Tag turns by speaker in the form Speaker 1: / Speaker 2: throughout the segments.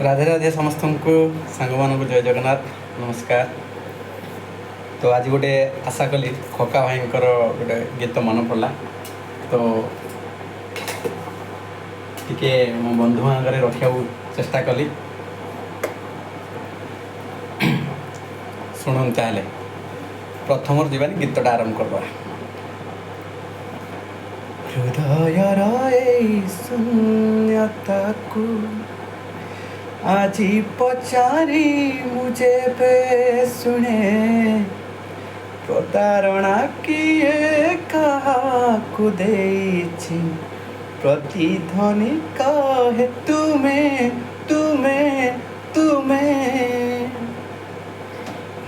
Speaker 1: राधे राधे समस्त को सांग मान जय जगन्नाथ नमस्कार। तो आज गोटे आशा कली खका भाई गोटे गीत मन पड़ा तो टिके मो बंधु आगे रखा चेष्टा कली शुणु ताले प्रथम जीवन गीतटा आरंभ करवा। हृदय शून्यता को आजी पचारी मुझे पे सुने प्रतारणा किए कहा को देछि प्रतिध्वनि कहे तुम्हें तुम्हें तुम्हें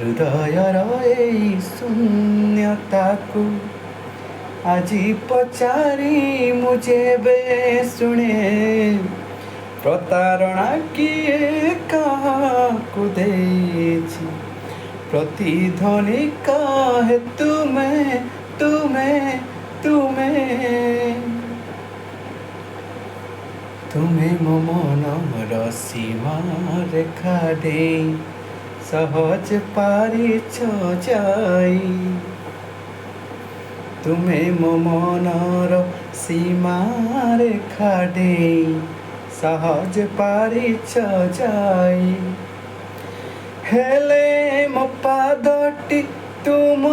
Speaker 1: हृदय रही शून्यता को आजी पचारी मुझे बे सुने प्रतारणा किए कहाकु देछि प्रतिध्वनि कहे तुम्हें तुम्हें तुम्हें तुम्हें मो मनर सीमा रेखा दे सहज पारिछ जाई तुम्हें मो मनर सीमा रेखा दे सहज पारिछ जाई हेले मो पादटी तुम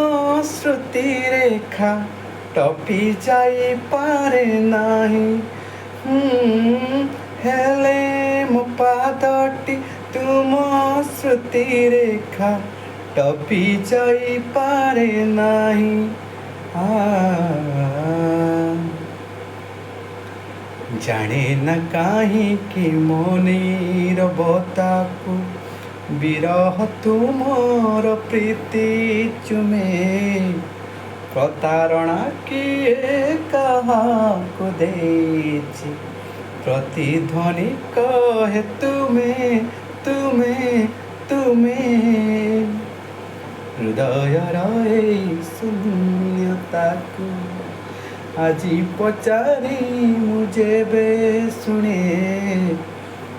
Speaker 1: श्रुति रेखा टपी जाई पारे नाही हेले मो पादटी तुम श्रुति रेखा टपी जाई पारे नाही जाने न कहीं कि मोनीर बताकू विरह तुमर प्रीति चुमे प्रतारणा किए कहाकु देछि प्रतिध्वनि कहे तुम्हें तुम्हें तुम्हें हृदय रहे शून्यता को आजी पचारी मुझे बे सुने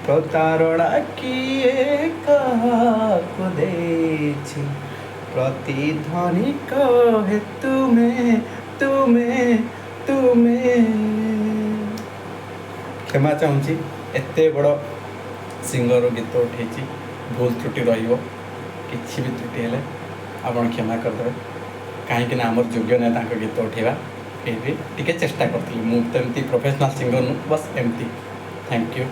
Speaker 1: प्रतारणा किए कहाकु देछि प्रतिध्वनि कहे तुम्हें तुम्हें तुम्हें क्षमा चाहूँगी एते बड़ सिंगर गीत उठे भूल त्रुटि रही किसी भी त्रुटि हेले आपन क्षमा करदे कहीं आमर योग्य नहीं गीत उठेगा फिर भी टिके चेष्टा करती मुझे प्रोफेशनल सिंगर नु बस एमती। Thank you.